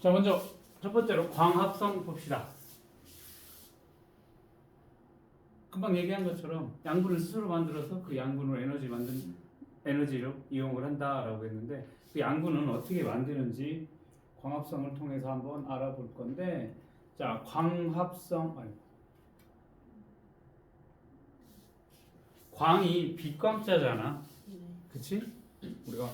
자, 먼저 첫 번째로 광합성 봅시다. 금방 얘기한 것처럼 양분을 스스로 만들어서 그 양분으로 에너지로 이용을 한다라고 했는데 그 양분은 어떻게 만드는지 광합성을 통해서 한번 알아볼 건데, 자, 광이 빛광자잖아. 그치? 우리가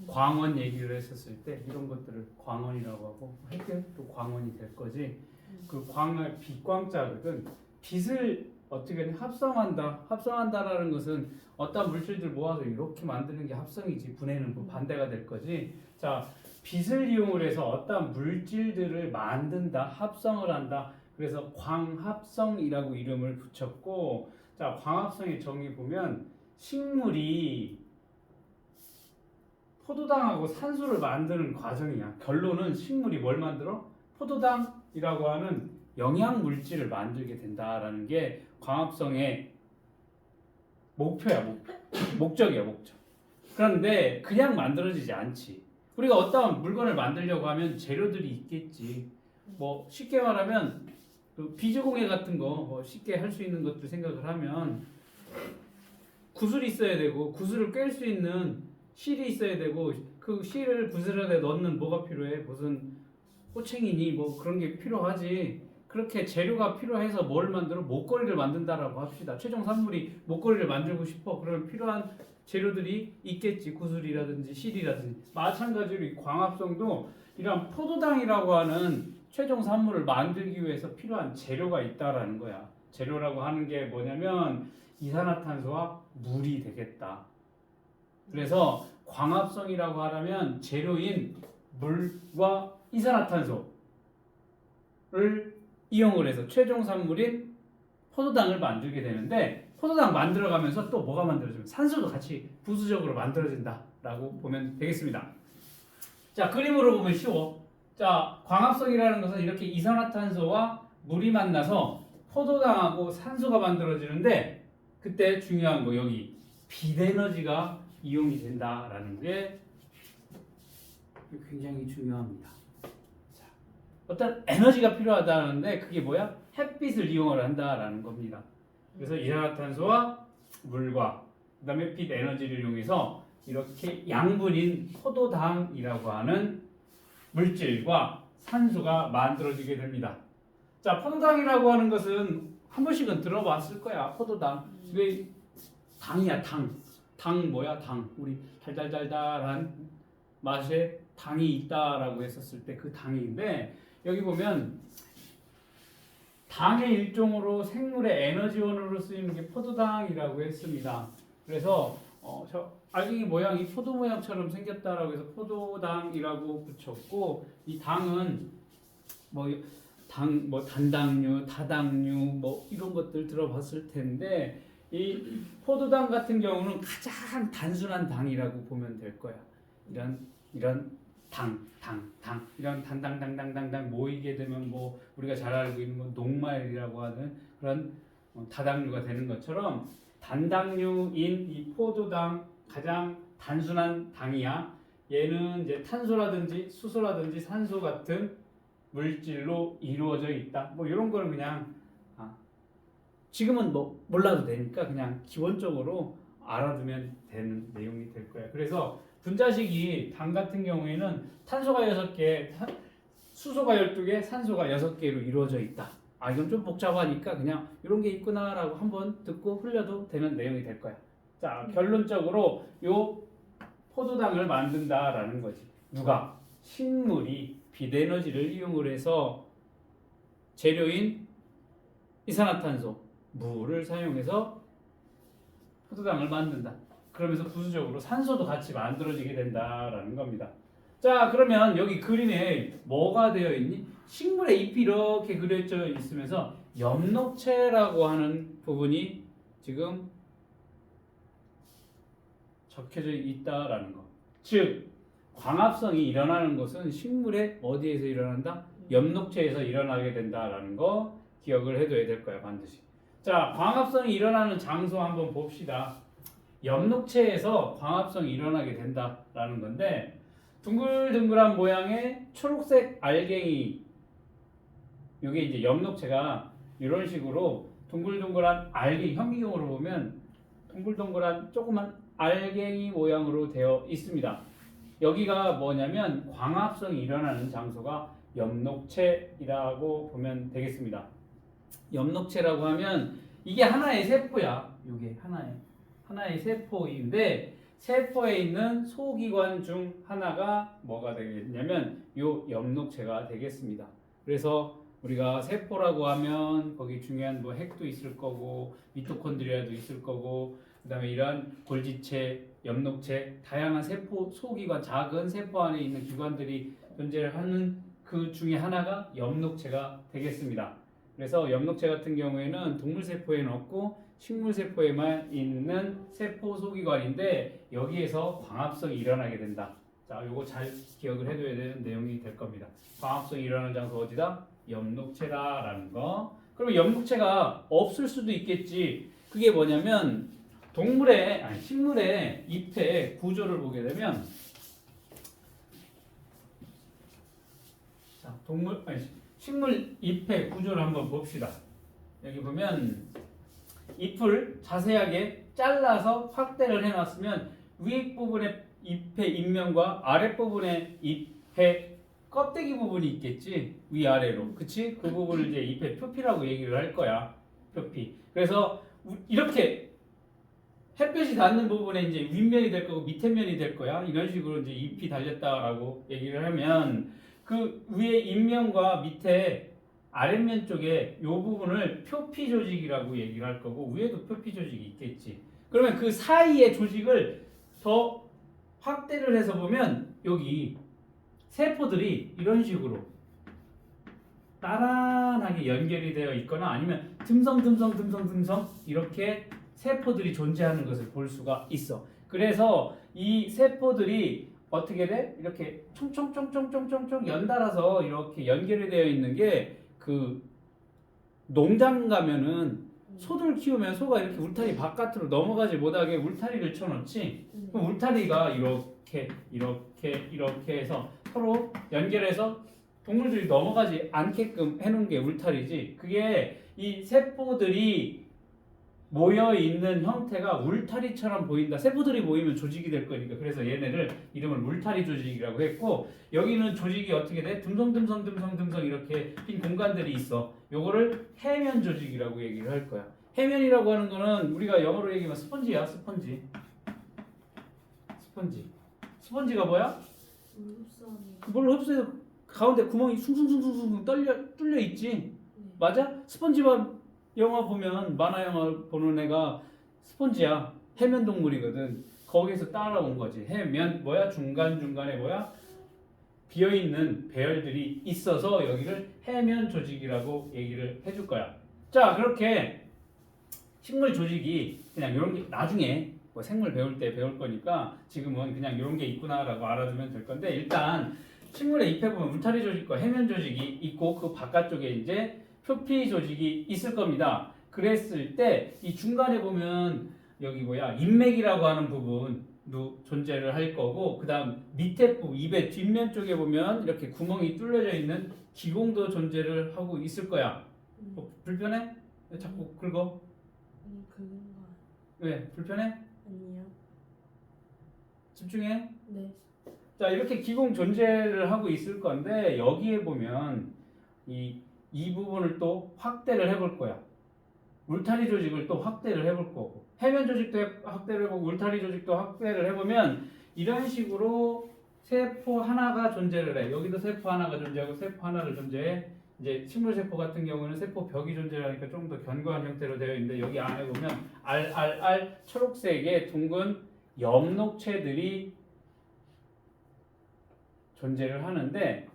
광원 얘기를 했었을 때 이런 것들을 광원이라고 하고 할게 또 광원이 될 거지. 그 광을 빛광자거든. 빛을 어떻게 합성한다라는 것은 어떤 물질들 모아서 이렇게 만드는 게 합성이지, 분해는 뭐 반대가 될 거지. 자, 빛을 이용을 해서 어떤 물질들을 만든다, 합성을 한다. 그래서 광합성이라고 이름을 붙였고, 자, 광합성의 정의 보면 식물이 포도당하고 산소를 만드는 과정이야. 결론은 식물이 뭘 만들어? 포도당이라고 하는 영양 물질을 만들게 된다라는 게 광합성의 목표야, 목적이야, 목적. 그런데 그냥 만들어지지 않지. 우리가 어떤 물건을 만들려고 하면 재료들이 있겠지. 뭐 쉽게 말하면 그 비주공예 같은 거 쉽게 할 수 있는 것들 생각을 하면 구슬이 있어야 되고, 구슬을 꿰 수 있는 실이 있어야 되고, 그 실을 구슬 안에 넣는 뭐가 필요해? 무슨 호챙이니 뭐 그런 게 필요하지. 그렇게 재료가 필요해서 뭘 만들어? 목걸이를 만든다라고 합시다. 최종 산물이 목걸이를 만들고 싶어. 그러면 필요한 재료들이 있겠지. 구슬이라든지 실이라든지. 마찬가지로 이 광합성도 이런 포도당이라고 하는 최종 산물을 만들기 위해서 필요한 재료가 있다라는 거야. 재료라고 하는 게 뭐냐면 이산화탄소와 물이 되겠다. 그래서 광합성이라고 하려면 재료인 물과 이산화탄소를 이용을 해서 최종 산물인 포도당을 만들게 되는데, 포도당 만들어가면서 또 뭐가 만들어지면 산소도 같이 부수적으로 만들어진다라고 보면 되겠습니다. 자, 그림으로 보면 쉬워. 자, 광합성이라는 것은 이렇게 이산화탄소와 물이 만나서 포도당하고 산소가 만들어지는데, 그때 중요한 거 여기 빛에너지가 이용이 된다라는 게 굉장히 중요합니다. 자, 어떤 에너지가 필요하다는데 그게 뭐야? 햇빛을 이용을 한다라는 겁니다. 그래서 이산화탄소와 물과 그다음에 빛 에너지를 이용해서 이렇게 양분인 포도당이라고 하는 물질과 산소가 만들어지게 됩니다. 자, 포도당이라고 하는 것은 한 번씩은 들어봤을 거야. 포도당. 왜 당이야, 당. 당 뭐야? 당. 우리 달달달달한 맛에 당이 있다라고 했었을 때 그 당인데, 여기 보면 당의 일종으로 생물의 에너지원으로 쓰이는 게 포도당이라고 했습니다. 그래서 저 알갱이 모양이 포도 모양처럼 생겼다라고 해서 포도당이라고 붙였고, 이 당은 뭐 단당류, 다당류 뭐 이런 것들 들어봤을 텐데, 이 포도당 같은 경우는 가장 단순한 당이라고 보면 될 거야. 이런 당 이런 당당 모이게 되면 뭐 우리가 잘 알고 있는 뭐 녹말이라고 하는 그런 다당류가 되는 것처럼 단당류인 이 포도당 가장 단순한 당이야. 얘는 이제 탄소라든지 수소라든지 산소 같은 물질로 이루어져 있다. 뭐 이런 거는 그냥 지금은 뭐 몰라도 되니까 그냥 기본적으로 알아두면 되는 내용이 될 거야. 그래서 분자식이 당 같은 경우에는 탄소가 6개, 수소가 12개, 산소가 6개로 이루어져 있다. 이건 좀 복잡하니까 그냥 이런 게 있구나라고 한번 듣고 흘려도 되는 내용이 될 거야. 자, 결론적으로 요 포도당을 만든다라는 거지. 누가? 식물이 빛에너지를 이용을 해서 재료인 이산화탄소, 물을 사용해서 포도당을 만든다. 그러면서 부수적으로 산소도 같이 만들어지게 된다라는 겁니다. 자, 그러면 여기 그림에 뭐가 되어 있니? 식물의 잎이 이렇게 그려져 있으면서 엽록체라고 하는 부분이 지금 적혀져 있다라는 거. 즉, 광합성이 일어나는 것은 식물의 어디에서 일어난다? 엽록체에서 일어나게 된다라는 거 기억을 해둬야 될 거야, 반드시. 자, 광합성이 일어나는 장소 한번 봅시다. 엽록체에서 광합성이 일어나게 된다라는 건데, 둥글둥글한 모양의 초록색 알갱이, 이게 이제 엽록체가 이런 식으로 둥글둥글한 알갱이, 현미경으로 보면 둥글둥글한 조그만 알갱이 모양으로 되어 있습니다. 여기가 뭐냐면 광합성이 일어나는 장소가 엽록체이라고 보면 되겠습니다. 엽록체라고 하면 이게 하나의 세포야. 이게 하나의 세포인데, 세포에 있는 소기관 중 하나가 뭐가 되겠냐면 요 엽록체가 되겠습니다. 그래서 우리가 세포라고 하면 거기 중요한 뭐 핵도 있을 거고 미토콘드리아도 있을 거고, 그다음에 이러한 골지체, 엽록체, 다양한 세포 소기관, 작은 세포 안에 있는 기관들이 존재를 하는 그 중에 하나가 엽록체가 되겠습니다. 그래서 엽록체 같은 경우에는 동물 세포에는 없고 식물 세포에만 있는 세포 소기관인데, 여기에서 광합성이 일어나게 된다. 자, 요거 잘 기억을 해둬야 되는 내용이 될 겁니다. 광합성이 일어나는 장소 어디다? 엽록체다라는 거. 그러면 엽록체가 없을 수도 있겠지. 그게 뭐냐면 식물의 잎의 구조를 보게 되면, 자, 식물 잎의 구조를 한번 봅시다. 여기 보면 잎을 자세하게 잘라서 확대를 해놨으면 윗부분의 잎의 잎면과 아랫부분의 잎의 껍데기 부분이 있겠지. 위아래로. 그치? 그 부분을 이제 잎의 표피라고 얘기를 할 거야. 표피. 그래서 이렇게 햇볕이 닿는 부분에 이제 윗면이 될 거고 밑에 면이 될 거야. 이런 식으로 이제 잎이 달렸다라고 얘기를 하면, 그 위에 잎면과 밑에 아랫면 쪽에 이 부분을 표피 조직이라고 얘기를 할 거고, 위에도 표피 조직이 있겠지. 그러면 그 사이의 조직을 더 확대를 해서 보면 여기 세포들이 이런 식으로 나란하게 연결이 되어 있거나 아니면 듬성 이렇게 세포들이 존재하는 것을 볼 수가 있어. 그래서 이 세포들이 어떻게 돼? 이렇게 총총총총총총 연달아서 이렇게 연결이 되어 있는 게, 그 농장 가면은 소들 키우면 소가 이렇게 울타리 바깥으로 넘어가지 못하게 울타리를 쳐놓지. 그럼 울타리가 이렇게 해서 서로 연결해서 동물들이 넘어가지 않게끔 해놓은 게 울타리지. 그게 이 세포들이 모여 있는 형태가 울타리처럼 보인다. 세포들이 모이면 조직이 될 거니까. 그래서 얘네를 이름을 울타리 조직이라고 했고, 여기는 조직이 어떻게 돼? 듬성듬성 이렇게 빈 공간들이 있어. 요거를 해면 조직이라고 얘기를 할 거야. 해면이라고 하는 거는 우리가 영어로 얘기하면 스펀지야. 스펀지가 뭐야? 물 흡수해서 가운데 구멍이 숭숭숭숭 뚫려 있지. 맞아? 스펀지밥 영화 보면, 만화 영화 보는 애가 스펀지야. 해면 동물이거든. 거기서 따라온 거지. 해면 뭐야? 중간중간에 뭐야? 비어있는 배열들이 있어서 여기를 해면 조직이라고 얘기를 해줄 거야. 자, 그렇게 식물 조직이 그냥 이런 게 나중에 뭐 생물 배울 때 배울 거니까 지금은 그냥 이런 게 있구나라고 알아두면 될 건데, 일단 식물의 잎에 보면 울타리 조직과 해면 조직이 있고, 그 바깥쪽에 이제 표피 조직이 있을 겁니다. 그랬을 때 이 중간에 보면 여기 뭐야? 인맥이라고 하는 부분도 존재를 할 거고, 그 다음 밑에 부분, 잎의 뒷면 쪽에 보면 이렇게 구멍이 뚫려져 있는 기공도 존재를 하고 있을 거야. 불편해? 왜 자꾸 긁어? 아니, 긁은 거 왜? 불편해? 아니에요? 집중해. 네. 자, 이렇게 기공 존재를 하고 있을 건데, 여기에 보면 이 부분을 또 확대를 해볼 거야. 울타리 조직을 또 확대를 해볼 거고, 해면 조직도 확대를 해보고, 울타리 조직도 확대를 해보면 이런 식으로 세포 하나가 존재를 해. 여기도 세포 하나가 존재하고 세포 하나를 존재해. 이제 식물 세포 같은 경우는 세포 벽이 존재하니까 좀 더 견고한 형태로 되어 있는데, 여기 안에 보면 알알알 초록색의 둥근 엽록체들이 존재를 하는데,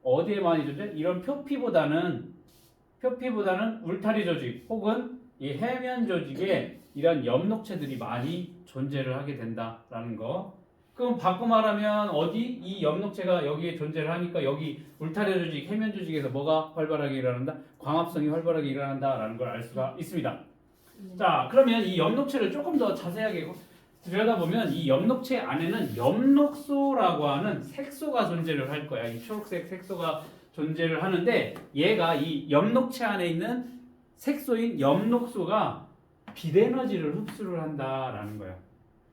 어디에 많이 존재? 이런 표피보다는 울타리 조직 혹은 이 해면 조직에 이런 엽록체들이 많이 존재를 하게 된다라는 거. 그럼 바꿔 말하면 어디? 이 엽록체가 여기에 존재를 하니까 여기 울타리 조직, 해면 조직에서 뭐가 활발하게 일어난다? 광합성이 활발하게 일어난다라는 걸 알 수가 있습니다. 자, 그러면 이 엽록체를 조금 더 자세하게 들여다보면 이 엽록체 안에는 엽록소라고 하는 색소가 존재를 할 거야. 이 초록색 색소가 존재를 하는데 얘가 이 엽록체 안에 있는 색소인 엽록소가 빛 에너지를 흡수를 한다라는 거야.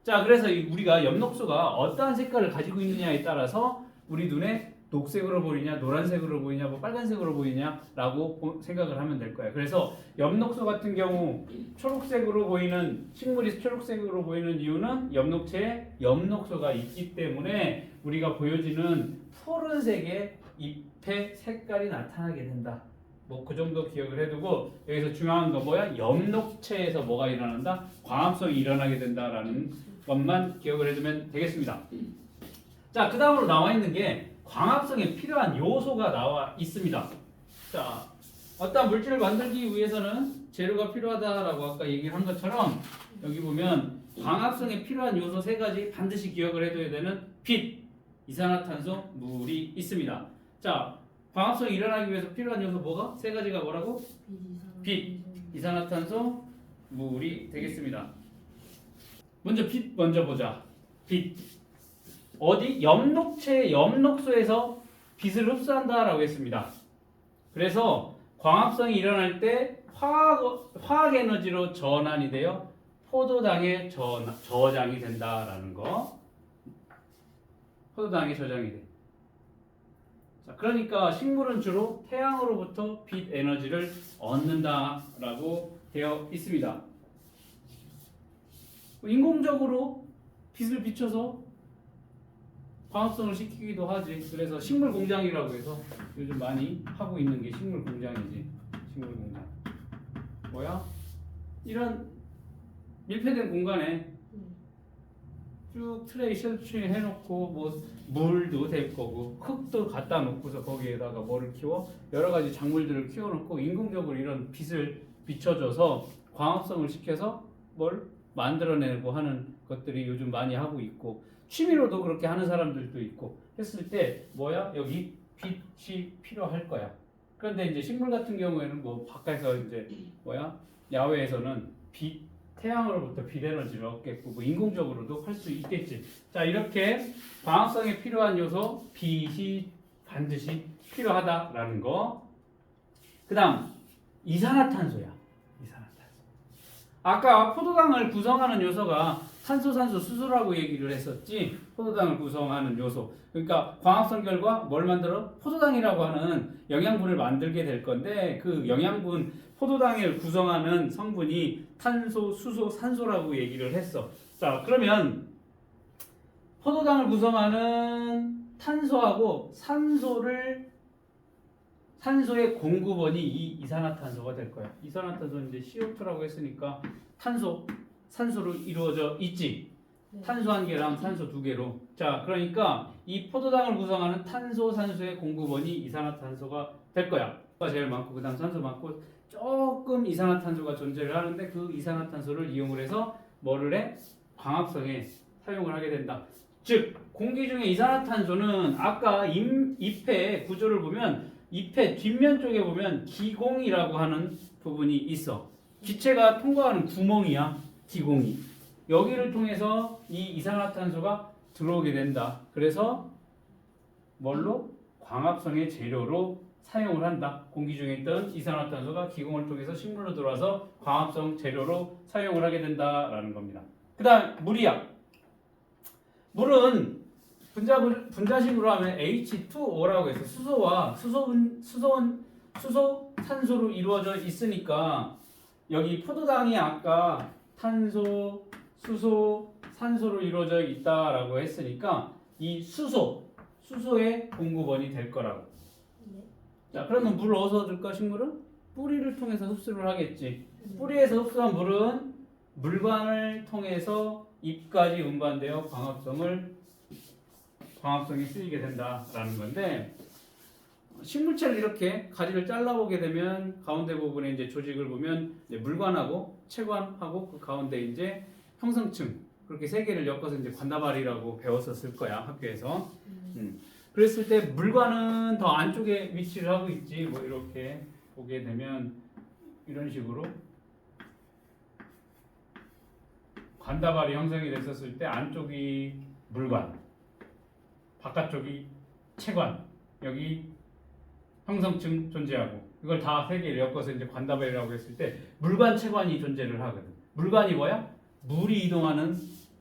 자, 그래서 우리가 엽록소가 어떠한 색깔을 가지고 있느냐에 따라서 우리 눈에 녹색으로 보이냐, 노란색으로 보이냐, 뭐 빨간색으로 보이냐라고 생각을 하면 될 거야. 그래서 엽록소 같은 경우 초록색으로 보이는 식물이 초록색으로 보이는 이유는 엽록체에 엽록소가 있기 때문에 우리가 보여지는 푸른색의 잎의 색깔이 나타나게 된다. 뭐 그 정도 기억을 해두고 여기서 중요한 거 뭐야? 엽록체에서 뭐가 일어난다? 광합성이 일어나게 된다라는 것만 기억을 해두면 되겠습니다. 자, 그 다음으로 나와 있는 게 광합성에 필요한 요소가 나와 있습니다. 자, 어떤 물질을 만들기 위해서는 재료가 필요하다라고 아까 얘기를 한 것처럼 여기 보면 광합성에 필요한 요소 세 가지 반드시 기억을 해둬야 되는 빛, 이산화탄소, 물이 있습니다. 자, 광합성이 일어나기 위해서 필요한 요소 뭐가? 세 가지가 뭐라고? 빛, 이산화탄소, 물이 되겠습니다. 먼저 빛 먼저 보자. 빛. 어디? 엽록체의 엽록소에서 빛을 흡수한다라고 했습니다. 그래서 광합성이 일어날 때 화학 에너지로 전환이 되어 포도당에 저장이 된다라는 거. 포도당에 저장이 돼. 자, 그러니까 식물은 주로 태양으로부터 빛 에너지를 얻는다라고 되어 있습니다. 인공적으로 빛을 비춰서 광합성을 시키기도 하지. 그래서 식물 공장이라고 해서 요즘 많이 하고 있는 게 식물 공장이지. 식물 공장. 뭐야? 이런 밀폐된 공간에 쭉 트레이 쉘터링 해놓고 뭐 물도 될 거고 흙도 갖다 놓고서 거기에다가 뭐를 키워 여러 가지 작물들을 키워놓고 인공적으로 이런 빛을 비춰줘서 광합성을 시켜서 뭘 만들어내고 하는 것들이 요즘 많이 하고 있고 취미로도 그렇게 하는 사람들도 있고 했을 때 뭐야 여기 빛이 필요할 거야. 그런데 이제 식물 같은 경우에는 뭐 바깥에서 이제 뭐야 야외에서는 태양으로부터 빛 에너지를 얻겠고 뭐 인공적으로도 할 수 있겠지. 자, 이렇게 광합성에 필요한 요소 빛이 반드시 필요하다라는 거. 그다음 이산화탄소야. 이산화탄소. 아까 포도당을 구성하는 요소가 탄소, 산소, 수소라고 얘기를 했었지. 포도당을 구성하는 요소. 그러니까 광합성 결과 뭘 만들어? 포도당이라고 하는 영양분을 만들게 될 건데 그 영양분 포도당을 구성하는 성분이 탄소, 수소, 산소라고 얘기를 했어. 자, 그러면 포도당을 구성하는 탄소하고 산소의 공급원이 이 이산화탄소가 될 거야. 이산화탄소는 이제 CO2라고 했으니까 산소로 이루어져 있지. 탄소 한 개랑 산소 두 개로. 자, 그러니까 이 포도당을 구성하는 탄소, 산소의 공급원이 이산화탄소가 될 거야. 제일 많고 그다음 산소 많고 조금 이산화탄소가 존재를 하는데 그 이산화탄소를 이용을 해서 뭐를 해? 광합성에 사용을 하게 된다. 즉 공기 중에 이산화탄소는 아까 잎의 구조를 보면 잎의 뒷면 쪽에 보면 기공이라고 하는 부분이 있어. 기체가 통과하는 구멍이야. 기공이. 여기를 통해서 이 이산화탄소가 들어오게 된다. 그래서 뭘로? 광합성의 재료로 사용을 한다. 공기 중에 있던 이산화탄소가 기공을 통해서 식물로 들어와서 광합성 재료로 사용을 하게 된다라는 겁니다. 그 다음 물이야. 물은 분자식으로 하면 H2O라고 해서 수소, 산소로 이루어져 있으니까 여기 포도당이 아까 탄소, 수소, 산소로 이루어져 있다라고 했으니까 이 수소의 공급원이 될 거라고. 자, 그러면 물을 어디서 얻을까 식물은? 뿌리를 통해서 흡수를 하겠지. 뿌리에서 흡수한 물은 물관을 통해서 잎까지 운반되어 광합성이 쓰이게 된다라는 건데 식물체를 이렇게 가지를 잘라보게 되면 가운데 부분에 이제 조직을 보면 이제 물관하고 체관하고 그 가운데 이제 형성층 그렇게 세 개를 엮어서 이제 관다발이라고 배웠었을 거야 학교에서. 그랬을 때 물관은 더 안쪽에 위치를 하고 있지. 뭐 이렇게 보게 되면 이런 식으로 관다발이 형성이 됐었을 때 안쪽이 물관, 바깥쪽이 체관, 여기 형성층 존재하고 이걸 다 세 개를 엮어서 이제 관다발이라고 했을 때 물관, 체관이 존재를 하거든. 물관이 뭐야? 물이 이동하는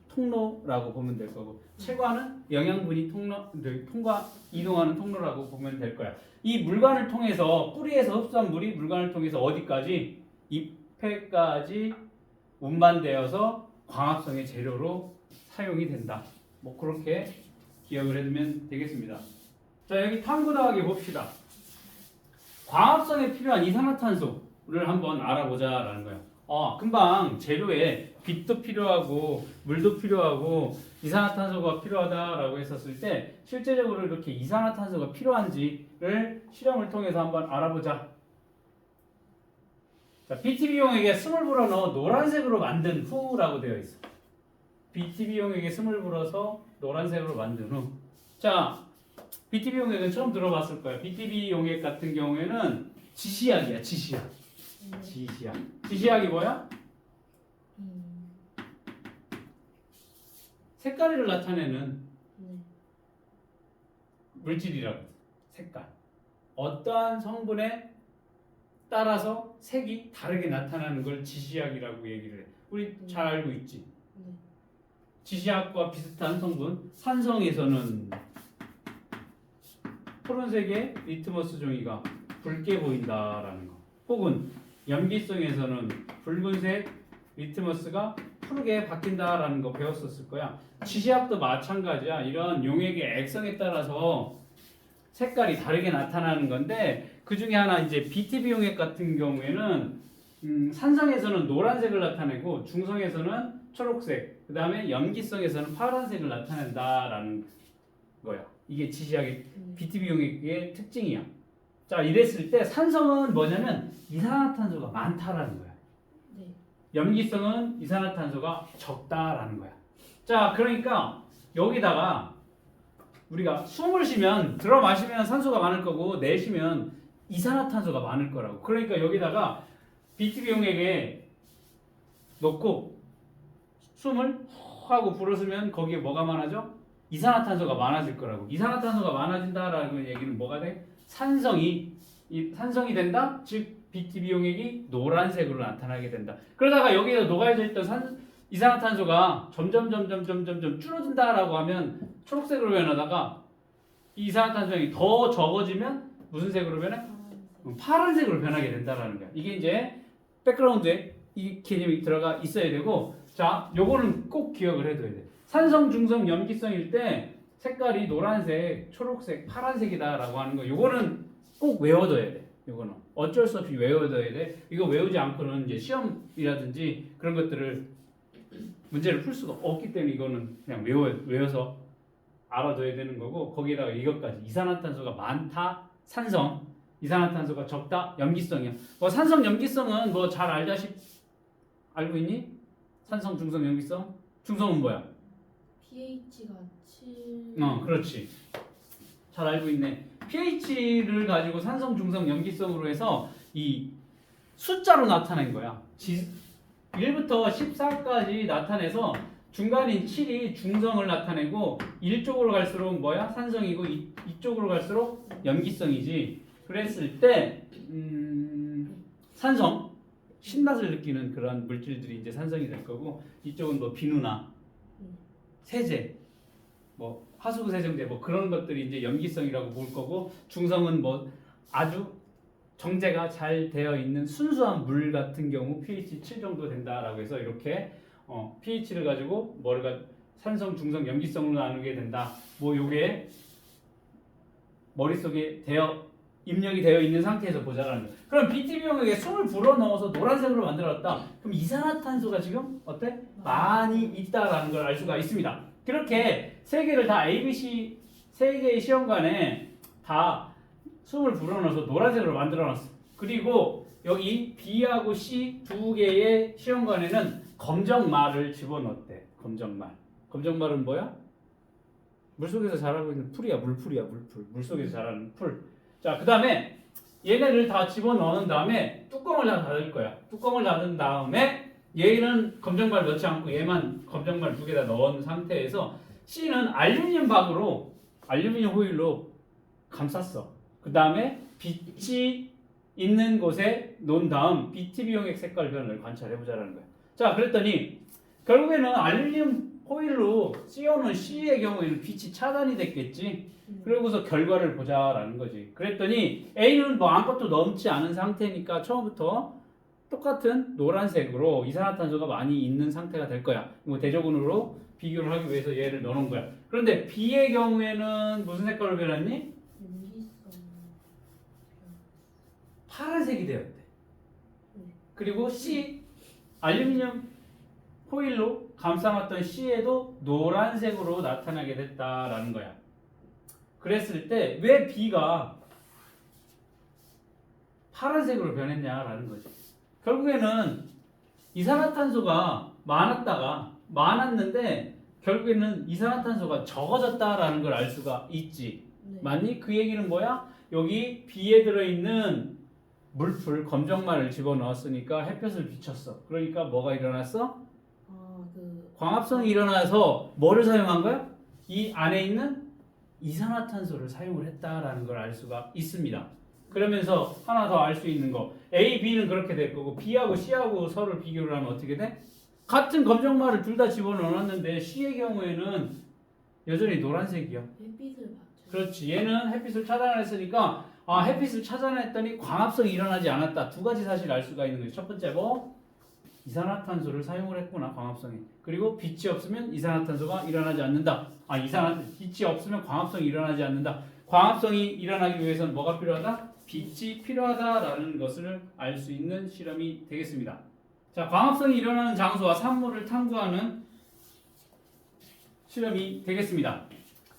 통로라고 보면 될 거고 체관은 영양분이 통과 이동하는 통로라고 보면 될 거야. 이 물관을 통해서 뿌리에서 흡수한 물이 물관을 통해서 어디까지? 잎에까지 운반되어서 광합성의 재료로 사용이 된다. 뭐 그렇게 기억을 해두면 되겠습니다. 자, 여기 탐구 더하기 봅시다. 광합성에 필요한 이산화탄소를 한번 알아보자라는 거예요. 금방 재료에 빛도 필요하고 물도 필요하고 이산화탄소가 필요하다라고 했었을 때 실제적으로 이렇게 이산화탄소가 필요한지를 실험을 통해서 한번 알아보자. 자, BTB용액에 숨을 불어넣어 노란색으로 만든 후라고 되어 있어. BTB용액에 숨을 불어서 노란색으로 만든 후. 자, BTB용액은 처음 들어봤을 거야. BTB용액 같은 경우에는 지시약이야, 지시약. 지시약. 지시약이 뭐야? 색깔을 나타내는 네. 물질이라고. 색깔. 어떠한 성분에 따라서 색이 다르게 나타나는 걸 지시약이라고 얘기를 해. 우리 잘 알고 있지? 네. 지시약과 비슷한 성분. 산성에서는 푸른색의 리트머스 종이가 붉게 보인다라는 거. 혹은 염기성에서는 붉은색 리트머스가 푸르게 바뀐다라는 거 배웠었을 거야. 지시약도 마찬가지야. 이런 용액의 액성에 따라서 색깔이 다르게 나타나는 건데 그 중에 하나 이제 BTB 용액 같은 경우에는 산성에서는 노란색을 나타내고 중성에서는 초록색, 그 다음에 염기성에서는 파란색을 나타낸다라는 거야. 이게 지시약의 BTB 용액의 특징이야. 자, 이랬을 때 산성은 뭐냐면 이산화탄소가 많다라는 거야. 네. 염기성은 이산화탄소가 적다라는 거야. 자, 그러니까 여기다가 우리가 숨을 쉬면 들어 마시면 산소가 많을 거고 내쉬면 이산화탄소가 많을 거라고. 그러니까 여기다가 BTB 용액에 넣고 숨을 하고 불어쓰면 거기에 뭐가 많아져? 이산화탄소가 많아질 거라고. 이산화탄소가 많아진다라는 얘기는 뭐가 돼? 산성이 된다. 즉 BTB 용액이 노란색으로 나타나게 된다. 그러다가 여기에 녹아져 있던 이산화탄소가 점점 줄어든다라고 하면 초록색으로 변하다가 이 이산화탄소량이 더 적어지면 무슨 색으로 변해? 파란색으로 변하게 된다라는 거야. 이게 이제 백그라운드에 이 개념이 들어가 있어야 되고, 자, 요거는 꼭 기억을 해둬야 돼. 산성, 중성, 염기성일 때 색깔이 노란색, 초록색, 파란색이다라고 하는 거, 요거는 꼭 외워둬야 돼. 요거는 어쩔 수 없이 외워둬야 돼. 이거 외우지 않고는 이제 시험이라든지 그런 것들을 문제를 풀 수가 없기 때문에 이거는 그냥 외워서 알아둬야 되는 거고, 거기에다가 이것까지 이산화탄소가 많다, 산성, 이산화탄소가 적다, 염기성이야. 뭐 산성, 염기성은 뭐 잘 알고 있니? 산성, 중성, 염기성. 중성은 뭐야? pH가 7. 그렇지. 잘 알고 있네. pH를 가지고 산성, 중성, 염기성으로 해서 이 숫자로 나타낸 거야. 1부터 14까지 나타내서 중간인 7이 중성을 나타내고 1쪽으로 갈수록 뭐야? 산성이고 이쪽으로 갈수록 염기성이지. 그랬을 때 산성, 신맛을 느끼는 그런 물질들이 이제 산성이 될 거고, 이쪽은 뭐 비누나 세제, 뭐 하수구 세정제 뭐 그런 것들이 이제 염기성이라고 볼 거고, 중성은 뭐 아주 정제가 잘 되어 있는 순수한 물 같은 경우 pH 7 정도 된다라고 해서 이렇게 pH를 가지고 산성, 중성, 염기성으로 나누게 된다. 뭐 요게 머릿속에 입력이 되어 있는 상태에서 보자라는 거예요. 그럼 BTB 용액에 숨을 불어넣어서 노란색으로 만들었다. 그럼 이산화탄소가 지금 어때? 많이 있다라는 걸 알 수가 있습니다. 그렇게 세 개를 다 ABC 세 개의 시험관에 다 숨을 불어넣어서 노란색으로 만들어놨어. 그리고 여기 B하고 C 두 개의 시험관에는 검정말을 집어넣었대. 검정말은 뭐야? 물속에서 자라고 있는 풀이야. 물풀이야. 물속에서 자라는 풀. 자, 그 다음에 얘네를 다 집어넣은 다음에 뚜껑을 다 닫을 거야. 뚜껑을 닫은 다음에 얘는 검정말 넣지 않고 얘만 검정말 두 개 다 넣은 상태에서 C는 알루미늄 박으로 알루미늄 호일로 감쌌어. 그 다음에 빛이 있는 곳에 놓은 다음 BTB용액 색깔 변화를 관찰해보자라는 거야. 자, 그랬더니 결국에는 알루미늄 호일로 씌워놓은 C의 경우에는 빛이 차단이 됐겠지. 그러고서 결과를 보자라는 거지. 그랬더니 A는 뭐 아무것도 넣지 않은 상태니까 처음부터 똑같은 노란색으로 이산화탄소가 많이 있는 상태가 될 거야. 뭐 대조군으로 비교를 하기 위해서 얘를 넣어놓은 거야. 그런데 B의 경우에는 무슨 색깔로 변했니? 파란색이 되었대. 그리고 C, 알루미늄 호일로 감싸놨던 C에도 노란색으로 나타나게 됐다라는 거야. 그랬을 때 왜 B가 파란색으로 변했냐라는 거지. 결국에는 이산화탄소가 많았는데 결국에는 이산화탄소가 적어졌다라는 걸 알 수가 있지. 네. 맞니? 그 얘기는 뭐야? 여기 B에 들어있는 물풀 검정말을 집어넣었으니까 햇볕을 비쳤어. 그러니까 뭐가 일어났어? 광합성이 일어나서 뭐를 사용한 거야? 이 안에 있는 이산화탄소를 사용을 했다라는 걸 알 수가 있습니다. 그러면서 하나 더 알 수 있는 거, A, B는 그렇게 될 거고 B하고 C하고 서로 비교를 하면 어떻게 돼? 같은 검정말을 둘 다 집어넣었는데 C의 경우에는 여전히 노란색이야. 햇빛을 받죠. 그렇지. 얘는 햇빛을 차단했으니까 햇빛을 차단했더니 광합성이 일어나지 않았다. 두 가지 사실을 알 수가 있는 거지. 첫 번째 뭐? 이산화탄소를 사용을 했구나. 광합성이. 그리고 빛이 없으면 이산화탄소가 일어나지 않는다. 빛이 없으면 광합성이 일어나지 않는다. 광합성이 일어나기 위해서는 뭐가 필요하다? 빛이 필요하다라는 것을 알 수 있는 실험이 되겠습니다. 자, 광합성이 일어나는 장소와 산물을 탐구하는 실험이 되겠습니다.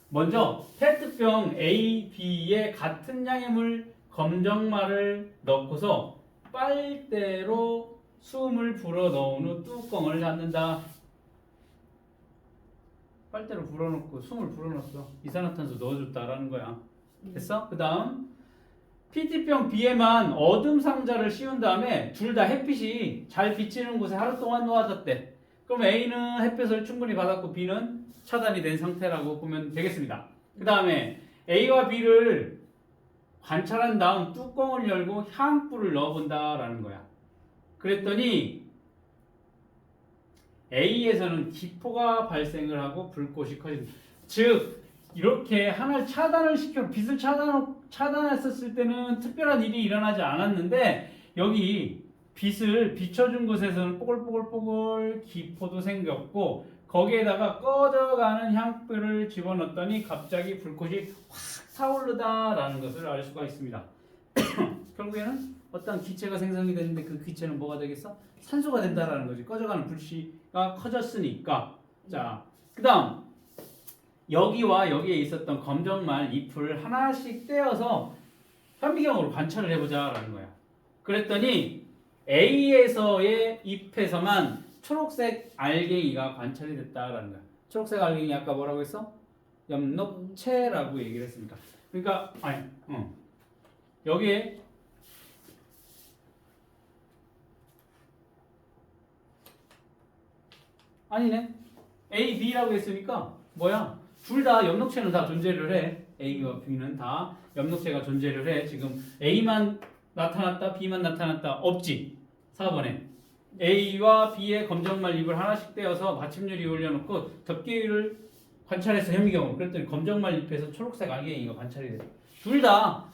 먼저 페트병 A, B에 같은 양의 물 검정말을 넣고서 빨대로 숨을 불어 넣은 후 뚜껑을 닫는다. 빨대로 불어넣고 숨을 불어넣었어. 이산화탄소 넣어줬다라는 거야. 됐어? 그 다음 PT병 B에만 어둠 상자를 씌운 다음에 둘 다 햇빛이 잘 비치는 곳에 하루 동안 놓아졌대. 그럼 A는 햇빛을 충분히 받았고 B는 차단이 된 상태라고 보면 되겠습니다. 그 다음에 A와 B를 관찰한 다음 뚜껑을 열고 향불을 넣어본다라는 거야. 그랬더니 A에서는 기포가 발생을 하고 불꽃이 커진다. 즉 이렇게 하나를 차단을 시켜 빛을 차단했었을 때는 특별한 일이 일어나지 않았는데 여기 빛을 비춰준 곳에서는 뽀글뽀글뽀글 기포도 생겼고 거기에다가 꺼져가는 향불을 집어넣었더니 갑자기 불꽃이 확 타오르다라는 것을 알 수가 있습니다. 결국에는 어떤 기체가 생성이 되는데 그 기체는 뭐가 되겠어? 산소가 된다라는 거지. 꺼져가는 불씨가 커졌으니까. 자, 그 다음 여기와 여기에 있었던 검정말 잎을 하나씩 떼어서 현미경으로 관찰을 해보자라는 거야. 그랬더니 A에서의 잎에서만 초록색 알갱이가 관찰이 됐다라는 거야. 초록색 알갱이 아까 뭐라고 했어? 엽록체라고 얘기를 했으니까. 그러니까 여기에 아니네. A, B라고 했으니까 뭐야? 둘 다 엽록체는 다 존재를 해. A와 B는 다 엽록체가 존재를 해. 지금 A만 나타났다, B만 나타났다 없지. 4번에 A와 B의 검정말 잎을 하나씩 떼어서 받침유리 올려놓고 덮개를 관찰해서 현미경으로 그랬더니 검정말 잎에서 초록색 알갱이가 관찰이 돼. 둘 다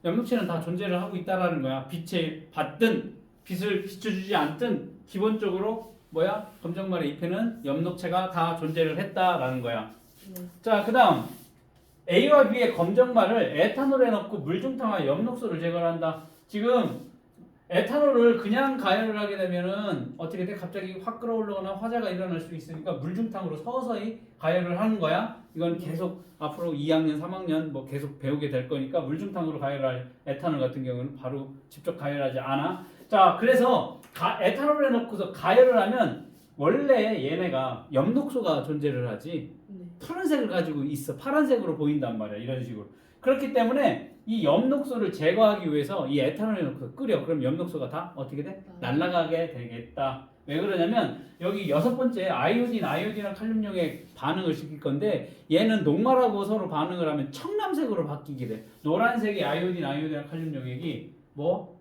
엽록체는 다 존재를 하고 있다라는 거야. 빛을 받든 빛을 비춰주지 않든 기본적으로 뭐야? 검정말의 잎에는 엽록체가 다 존재를 했다라는 거야. 자, 그 다음 A와 B의 검정말을 에탄올에 넣고 물중탕화 엽록소를 제거한다. 지금 에탄올을 그냥 가열을 하게 되면은 어떻게 돼? 갑자기 확 끓어오르거나 화재가 일어날 수 있으니까 물중탕으로 서서히 가열을 하는 거야. 이건 계속 앞으로 2학년, 3학년 뭐 계속 배우게 될 거니까 물중탕으로 가열할 에탄올 같은 경우는 바로 직접 가열하지 않아. 자, 그래서 에탄올에 넣고서 가열을 하면 원래 얘네가 엽록소가 존재를 하지 푸른색을 가지고 있어. 파란색으로 보인단 말이야. 이런 식으로. 그렇기 때문에 이 엽록소를 제거하기 위해서 이 에탄올에 넣고 끓여. 그럼 엽록소가 다 어떻게 돼? 날아가게 되겠다. 왜 그러냐면 여기 6번째 아이오딘이랑 칼륨용액 반응을 시킬 건데 얘는 녹말하고 서로 반응을 하면 청남색으로 바뀌게 돼. 노란색이 아이오딘이랑 칼륨용액이 뭐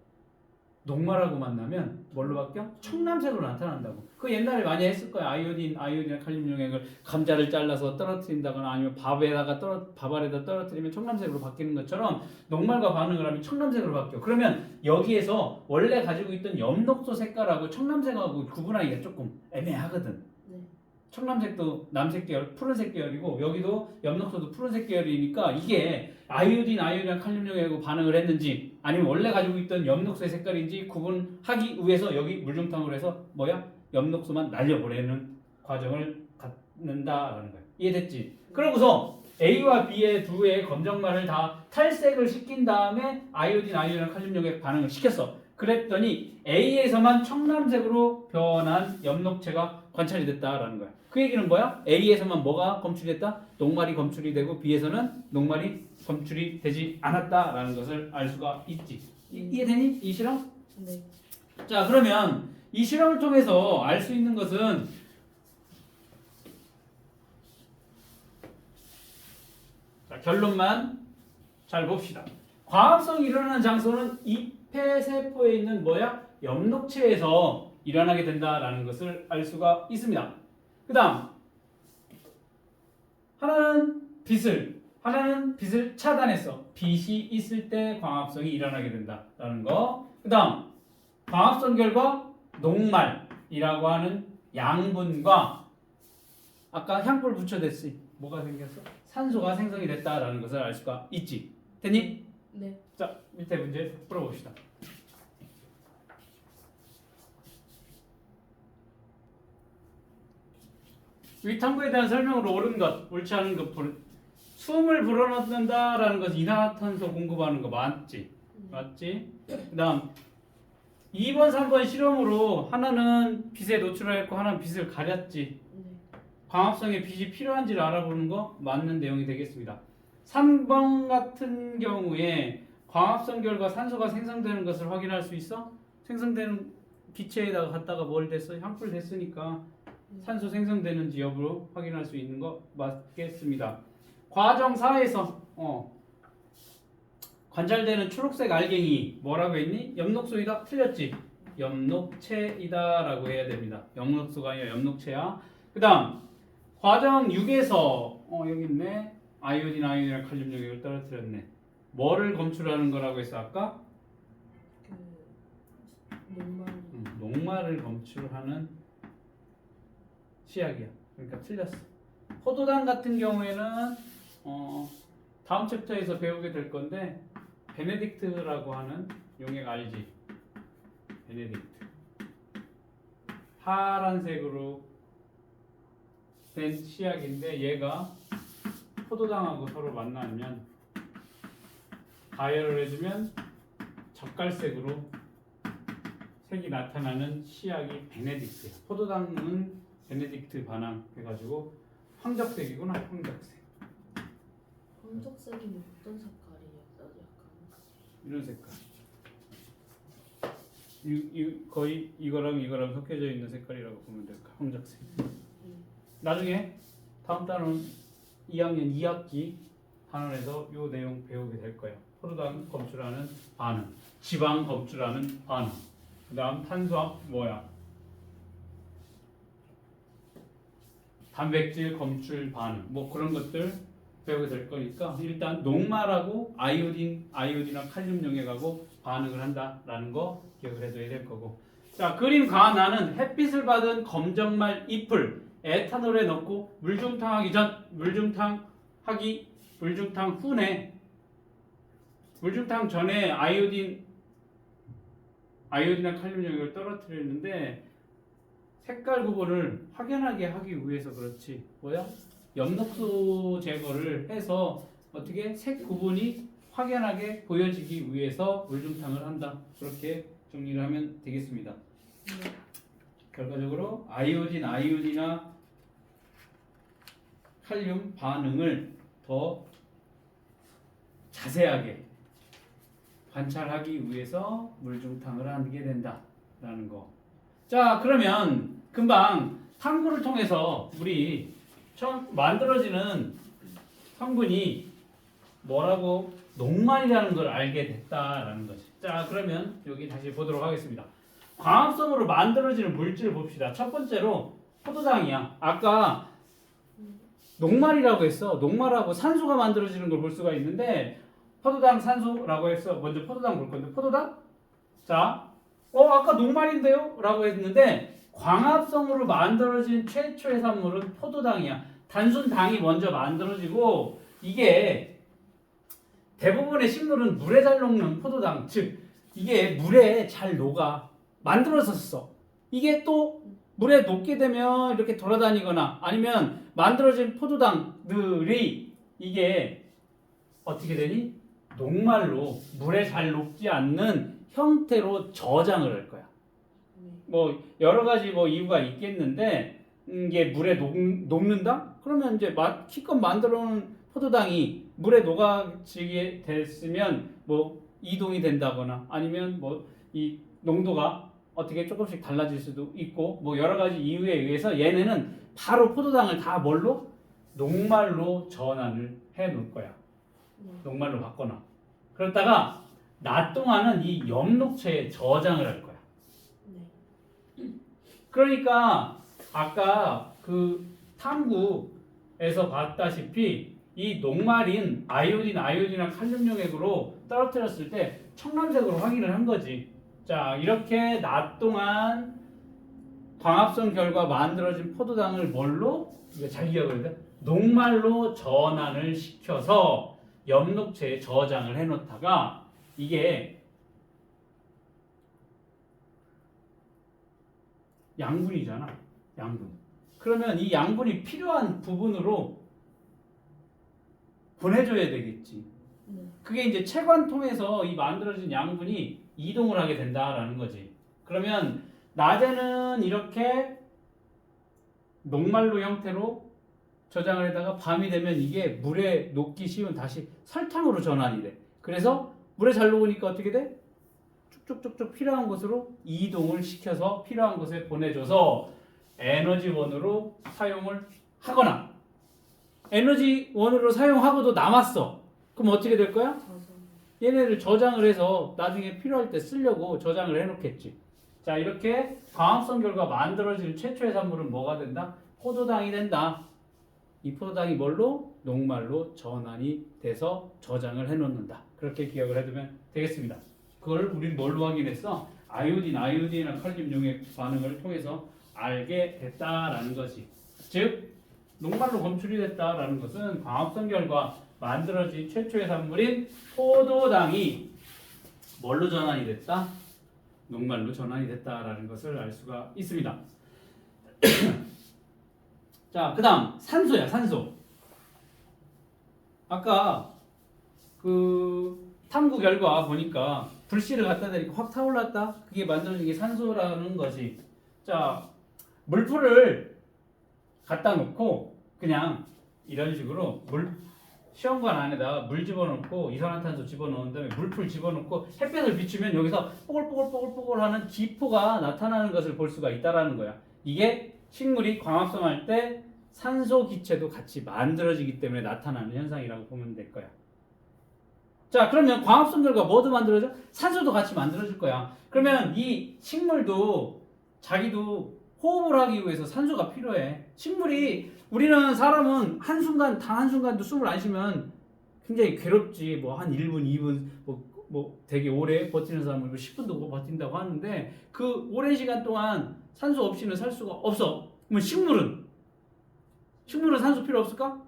녹말하고 만나면 뭘로 바뀌어? 청남색으로 나타난다고. 그 옛날에 많이 했을 거야. 아이오딘이랑 칼륨용액을 감자를 잘라서 떨어뜨린다거나 아니면 밥 아래다 떨어뜨리면 청남색으로 바뀌는 것처럼 녹말과 반응을 하면 청남색으로 바뀌어. 그러면 여기에서 원래 가지고 있던 엽록소 색깔하고 청남색하고 구분하기가 조금 애매하거든. 네. 청남색도 남색 계열, 푸른색 계열이고 여기도 엽록소도 푸른색 계열이니까 이게 아이오딘이랑 칼륨용액하고 반응을 했는지 아니면 원래 가지고 있던 엽록소의 색깔인지 구분하기 위해서 여기 물중탕으로 해서 엽록소만 날려보내는 과정을 갖는다라는 거야. 이해됐지? 그러고서 A와 B의 두 개의 검정말을 다 탈색을 시킨 다음에 아이오딘이랑 칼륨용액 반응을 시켰어. 그랬더니 A에서만 청남색으로 변한 엽록체가 관찰이 됐다라는 거야. 그 얘기는 뭐야? A에서만 뭐가 검출됐다? 녹말이 검출이 되고 B에서는 녹말이 검출이 되지 않았다라는 것을 알 수가 있지. 이해되니? 이 실험? 네. 자, 그러면 이 실험을 통해서 알 수 있는 것은 자, 결론만 잘 봅시다. 광합성이 일어나는 장소는 폐세포에 있는 엽록체에서 일어나게 된다라는 것을 알 수가 있습니다. 그 다음 하나는 빛을 차단했어. 빛이 있을 때 광합성이 일어나게 된다라는 거. 그 다음 광합성 결과 녹말이라고 하는 양분과 아까 향불 붙여댔지. 뭐가 생겼어? 산소가 생성이 됐다라는 것을 알 수가 있지. 됐니? 네. 자, 밑에 문제 풀어봅시다. 위 탐구에 대한 설명으로 옳은 것, 옳지 않은 것, 숨을 불어넣는다라는 것은 이산화탄소 공급하는 거 맞지? 맞지? 그 다음 2번, 3번 실험으로 하나는 빛에 노출했고 하나는 빛을 가렸지. 네. 광합성에 빛이 필요한지를 알아보는 거 맞는 내용이 되겠습니다. 3번 같은 경우에 광합성 결과 산소가 생성되는 것을 확인할 수 있어? 생성되는 기체에다가 갖다가 뭘 됐어? 향불 됐으니까 산소 생성되는지 여부를 확인할 수 있는 거 맞겠습니다. 과정 4에서 관찰되는 초록색 알갱이 뭐라고 했니? 엽록소이다? 틀렸지? 엽록체이다 라고 해야 됩니다. 엽록소가 아니라 엽록체야. 그 다음 과정 6에서 여기 있네. 아이오딘이랑 칼륨용액을 떨어뜨렸네. 뭐를 검출하는 거라고 했어 아까? 녹말을 검출하는 시약이야. 그러니까 틀렸어. 포도당 같은 경우에는 다음 챕터에서 배우게 될 건데 베네딕트라고 하는 용액 알지? 베네딕트. 파란색으로 된 시약인데 얘가 포도당하고 서로 만나면 가열을 해주면 젓갈색으로 색이 나타나는 시약이 베네딕트야. 포도당은 베네딕트 반항 해가지고 황적색이구나. 황적색. 황적색이 어떤 색깔이에요? 약간 이런 색깔. 거의 이거랑 섞여져 있는 색깔이라고 보면 될까. 황적색. 나중에 다음 달은 2학년 2학기 단원에서 이 내용 배우게 될 거예요. 포도당 검출하는 반응, 지방 검출하는 반응, 그 다음 탄수화물 뭐야? 단백질 검출 반응, 뭐 그런 것들 배우게 될 거니까 일단 녹말하고 아이오딘이나 칼륨 용액하고 반응을 한다라는 거 기억을 해둬야 될 거고. 자, 그림 가나는 햇빛을 받은 검정말 잎을 에탄올에 넣고 물중탕하기 전, 물중탕 후에 물중탕 전에 아이오딘이나 칼륨 용액을 떨어뜨렸는데 색깔 구분을 확연하게 하기 위해서 그렇지. 뭐야? 엽록소 제거를 해서 어떻게 색 구분이 확연하게 보여지기 위해서 물중탕을 한다. 그렇게 정리를 하면 되겠습니다. 결과적으로 아이오딘이나 칼륨 반응을 더 자세하게 관찰하기 위해서 물중탕을 하게 된다라는 거. 자, 그러면 금방 탐구를 통해서 우리 처음 만들어지는 성분이 뭐라고 녹말이라는 걸 알게 됐다라는 거지. 자, 그러면 여기 다시 보도록 하겠습니다. 광합성으로 만들어지는 물질을 봅시다. 첫 번째로 포도당이야. 아까 녹말이라고 했어. 녹말하고 산소가 만들어지는 걸 볼 수가 있는데 포도당 산소라고 해서 먼저 포도당 볼 건데 포도당? 자, 아까 녹말인데요? 라고 했는데 광합성으로 만들어진 최초의 산물은 포도당이야. 단순 당이 먼저 만들어지고 이게 대부분의 식물은 물에 잘 녹는 포도당, 즉 이게 물에 잘 녹아 만들어졌어. 이게 또 물에 녹게 되면 이렇게 돌아다니거나 아니면 만들어진 포도당들이 이게 어떻게 되니? 녹말로 물에 잘 녹지 않는 형태로 저장을 할 거야. 뭐 여러 가지 뭐 이유가 있겠는데 이게 물에 녹는다? 그러면 이제 기껏 만들어 놓은 포도당이 물에 녹아지게 됐으면 뭐 이동이 된다거나 아니면 뭐 이 농도가 어떻게 조금씩 달라질 수도 있고 뭐 여러 가지 이유에 의해서 얘네는 바로 포도당을 다 뭘로? 녹말로 전환을 해 놓을 거야. 녹말로 바꿔놔. 그러다가 낮 동안은 이 엽록체에 저장을 할 거야. 그러니까 아까 그 탐구에서 봤다시피 이 녹말인 아이오딘이나 칼륨 용액으로 떨어뜨렸을 때 청藍색으로 확인을 한 거지. 자, 이렇게 낮 동안 광합성 결과 만들어진 포도당을 뭘로? 이거 잘 기억해야 돼. 녹말로 전환을 시켜서 엽록체에 저장을 해놓다가 이게 양분이잖아. 양분. 그러면 이 양분이 필요한 부분으로 보내줘야 되겠지. 그게 이제 체관통해서 이 만들어진 양분이 이동을 하게 된다라는 거지. 그러면 낮에는 이렇게 녹말로 형태로 저장을 해다가 밤이 되면 이게 물에 녹기 쉬운 다시 설탕으로 전환이 돼. 그래서 물에 잘 녹으니까 어떻게 돼? 쭉쭉쭉쭉 필요한 곳으로 이동을 시켜서 필요한 곳에 보내줘서 에너지원으로 사용을 하거나 에너지원으로 사용하고도 남았어. 그럼 어떻게 될 거야? 얘네를 저장을 해서 나중에 필요할 때 쓰려고 저장을 해놓겠지. 자, 이렇게 광합성 결과 만들어질 최초의 산물은 뭐가 된다? 포도당이 된다. 이 포도당이 뭘로? 녹말로 전환이 돼서 저장을 해놓는다. 그렇게 기억을 해두면 되겠습니다. 그걸 우린 뭘로 확인했어? 아이오딘이나 칼륨 용액 반응을 통해서 알게 됐다라는 것이. 즉 녹말로 검출이 됐다라는 것은 광합성 결과 만들어진 최초의 산물인 포도당이 뭘로 전환이 됐다? 녹말로 전환이 됐다라는 것을 알 수가 있습니다. 자, 그 다음 산소야. 산소. 아까 그 탐구 결과 보니까 불씨를 갖다 대니까 확 타올랐다. 그게 만들어진 게 산소라는 것이. 자, 물풀을 갖다 놓고 그냥 이런 식으로 시험관 안에다가 물 집어넣고 이산화탄소 집어넣은 다음에 물풀 집어넣고 햇볕을 비추면 여기서 뽀글뽀글 하는 기포가 나타나는 것을 볼 수가 있다라는 거야. 이게 식물이 광합성할 때 산소 기체도 같이 만들어지기 때문에 나타나는 현상이라고 보면 될 거야. 자, 그러면 광합성 결과 뭐도 만들어져? 산소도 같이 만들어질 거야. 그러면 이 식물도 자기도 호흡을 하기 위해서 산소가 필요해. 우리는 사람은 단 한순간도 숨을 안 쉬면 굉장히 괴롭지. 뭐 한 1분, 2분, 뭐 되게 오래 버티는 사람은 10분도 버틴다고 하는데 그 오랜 시간 동안 산소 없이는 살 수가 없어. 그러면 식물은 산소 필요 없을까?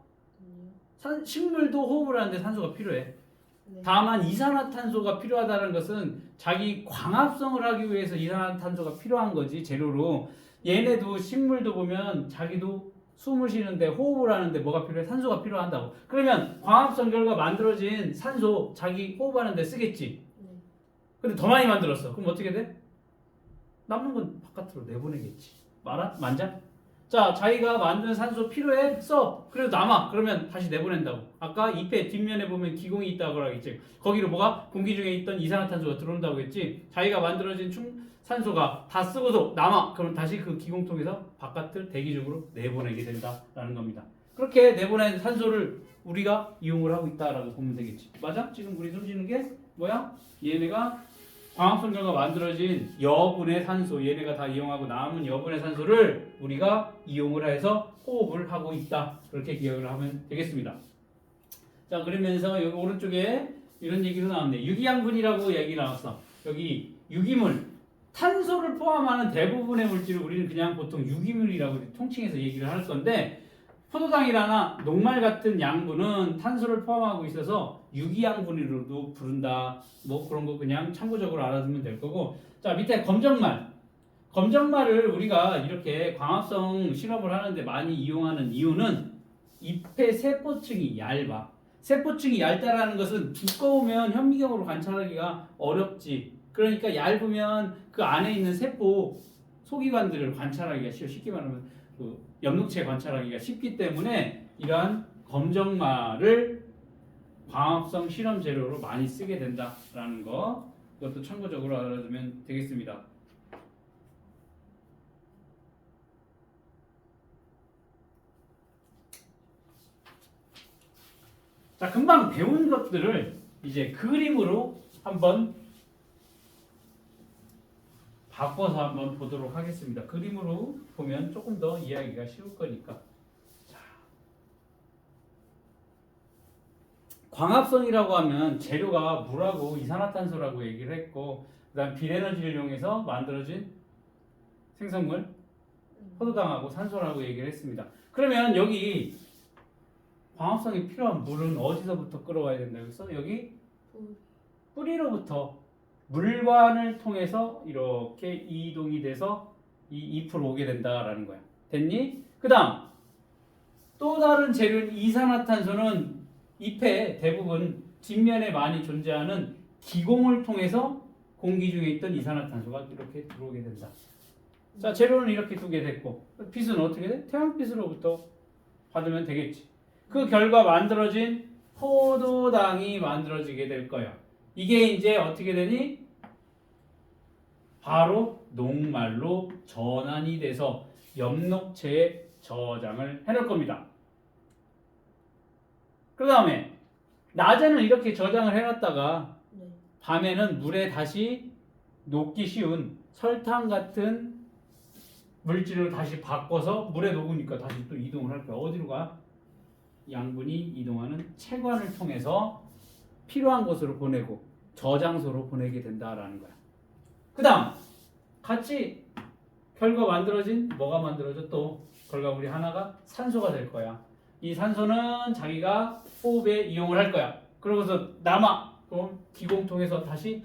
식물도 호흡을 하는데 산소가 필요해. 다만 이산화탄소가 필요하다는 것은 자기 광합성을 하기 위해서 이산화탄소가 필요한 거지, 재료로. 얘네도 식물도 보면 자기도 숨을 쉬는데 호흡을 하는데 뭐가 필요해? 산소가 필요한다고. 그러면 광합성 결과 만들어진 산소 자기 호흡하는데 쓰겠지. 근데 더 많이 만들었어. 그럼 어떻게 돼? 남는 건 바깥으로 내보내겠지. 만장? 자, 자기가 만든 산소 필요해? 써. 그래도 남아. 그러면 다시 내보낸다고. 아까 잎의 뒷면에 보면 기공이 있다고 하겠지. 거기로 뭐가? 공기 중에 있던 이산화탄소가 들어온다고 했지. 자기가 만들어진 산소가 다 쓰고도 남아. 그럼 다시 그 기공통에서 바깥을 대기 중으로 내보내게 된다라는 겁니다. 그렇게 내보낸 산소를 우리가 이용을 하고 있다라고 보면 되겠지. 맞아? 지금 우리 숨쉬는 게 뭐야? 얘네가 광합성 결과 만들어진 여분의 산소, 얘네가 다 이용하고 남은 여분의 산소를 우리가 이용을 해서 호흡을 하고 있다. 그렇게 기억을 하면 되겠습니다. 자, 그러면서 여기 오른쪽에 이런 얘기도 나왔네. 유기양분이라고 얘기 나왔어. 여기 유기물, 탄소를 포함하는 대부분의 물질을 우리는 그냥 보통 유기물이라고 통칭해서 얘기를 할 건데, 포도당이나 녹말 같은 양분은 탄소를 포함하고 있어서 유기양분으로도 부른다. 뭐 그런 거 그냥 참고적으로 알아두면 될 거고. 자, 밑에 검정말. 검정말을 우리가 이렇게 광합성 실험을 하는데 많이 이용하는 이유는 잎의 세포층이 얇아. 세포층이 얇다라는 것은 두꺼우면 현미경으로 관찰하기가 어렵지. 그러니까 얇으면 그 안에 있는 세포 소기관들을 관찰하기가 쉬워. 쉽게 말하면 그 엽록체 관찰하기가 쉽기 때문에 이러한 검정말을 광합성 실험 재료로 많이 쓰게 된다라는 거, 이것도 참고적으로 알아두면 되겠습니다. 자, 금방 배운 것들을 이제 그림으로 한번 바꿔서 한번 보도록 하겠습니다. 그림으로 보면 조금 더 이해하기가 쉬울 거니까. 자, 광합성이라고 하면 재료가 물하고 이산화탄소라고 얘기를 했고, 그다음 비에너지를 이용해서 만들어진 생성물 포도당하고 산소라고 얘기를 했습니다. 그러면 여기 광합성이 필요한 물은 어디서부터 끌어와야 된다고 했어? 여기 뿌리로부터 물관을 통해서 이렇게 이동이 돼서 이 잎으로 오게 된다라는 거야. 됐니? 그 다음 또 다른 재료인 이산화탄소는 잎의 대부분 뒷면에 많이 존재하는 기공을 통해서 공기 중에 있던 이산화탄소가 이렇게 들어오게 된다. 자, 재료는 이렇게 두게 됐고, 빛은 어떻게 돼? 태양빛으로부터 받으면 되겠지. 그 결과 만들어진 포도당이 만들어지게 될 거야. 이게 이제 어떻게 되니? 바로 녹말로 전환이 돼서 엽록체에 저장을 해놓을 겁니다. 그 다음에 낮에는 이렇게 저장을 해놨다가 밤에는 물에 다시 녹기 쉬운 설탕 같은 물질을 다시 바꿔서 물에 녹으니까 다시 또 이동을 할 거야. 어디로 가? 양분이 이동하는 체관을 통해서 필요한 곳으로 보내고 저장소로 보내게 된다라는 거야. 그 다음 같이 결과 만들어진 뭐가 만들어져? 또 결과물이 하나가 산소가 될 거야. 이 산소는 자기가 호흡에 이용을 할 거야. 그러고서 남아. 그럼 기공통에서 다시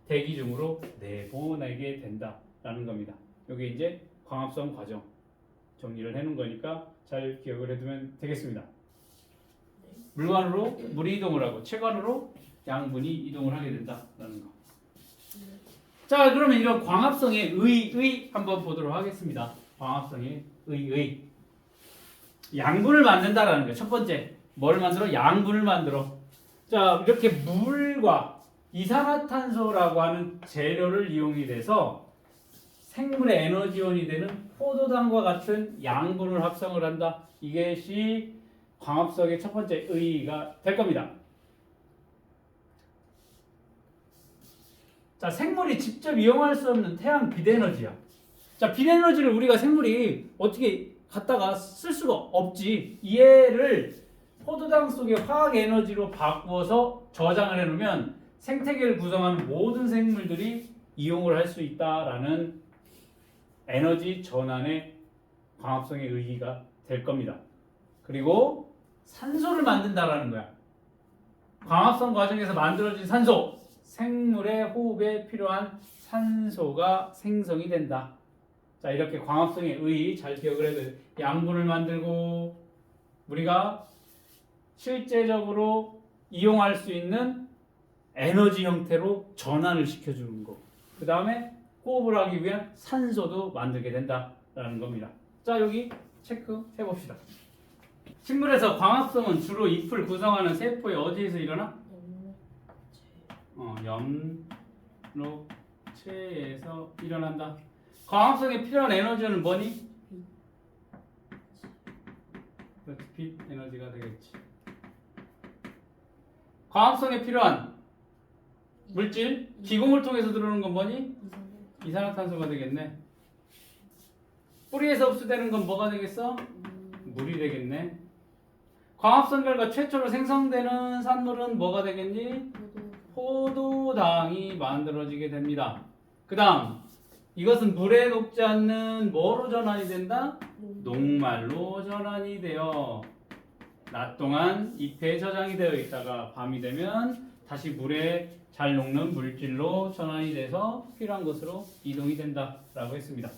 대기 중으로 내보내게 된다라는 겁니다. 이게 이제 광합성 과정 정리를 해놓은 거니까 잘 기억을 해두면 되겠습니다. 물관으로 물이 이동을 하고 체관으로 양분이 이동을 하게 된다라는 거. 자, 그러면 이런 광합성의 의 한번 보도록 하겠습니다. 광합성의 의. 양분을 만든다라는 거예요. 첫 번째, 뭘 만들어? 양분을 만들어. 자, 이렇게 물과 이산화탄소라고 하는 재료를 이용이 돼서 생물의 에너지원이 되는 포도당과 같은 양분을 합성을 한다. 이것이 광합성의 첫 번째 의의가 될 겁니다. 자, 생물이 직접 이용할 수 없는 태양 빛에너지야. 자, 빛에너지를 우리가 생물이 어떻게 갖다가 쓸 수가 없지. 얘를 포도당 속의 화학 에너지로 바꾸어서 저장을 해놓으면 생태계를 구성하는 모든 생물들이 이용을 할 수 있다라는 에너지 전환의 광합성의 의의가 될 겁니다. 그리고 산소를 만든다라는 거야. 광합성 과정에서 만들어진 산소, 생물의 호흡에 필요한 산소가 생성이 된다. 자, 이렇게 광합성의 의의 잘 기억을 해야 돼. 양분을 만들고 우리가 실제적으로 이용할 수 있는 에너지 형태로 전환을 시켜주는 거. 그 다음에 호흡을 하기 위한 산소도 만들게 된다라는 겁니다. 자 여기 체크해 봅시다. 식물에서 광합성은 주로 잎을 구성하는 세포의 어디에서 일어나? 염록체에서 일어난다. 광합성에 필요한 에너지는 뭐니? 그렇지, 빛 에너지가 되겠지. 광합성에 필요한 물질, 기공을 통해서 들어오는 건 뭐니? 이산화탄소가 되겠네. 뿌리에서 흡수되는 건 뭐가 되겠어? 물이 되겠네. 광합성 결과 최초로 생성되는 산물은 뭐가 되겠니? 포도당이 만들어지게 됩니다. 그 다음 이것은 물에 녹지 않는 뭐로 전환이 된다? 녹말로 전환이 되어 낮 동안 잎에 저장이 되어 있다가 밤이 되면 다시 물에 잘 녹는 물질로 전환이 돼서 필요한 것으로 이동이 된다라고 했습니다.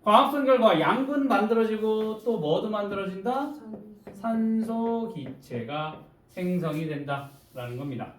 광합성 결과 양분 만들어지고 또 뭐도 만들어진다? 산소 기체가 생성이 된다라는 겁니다.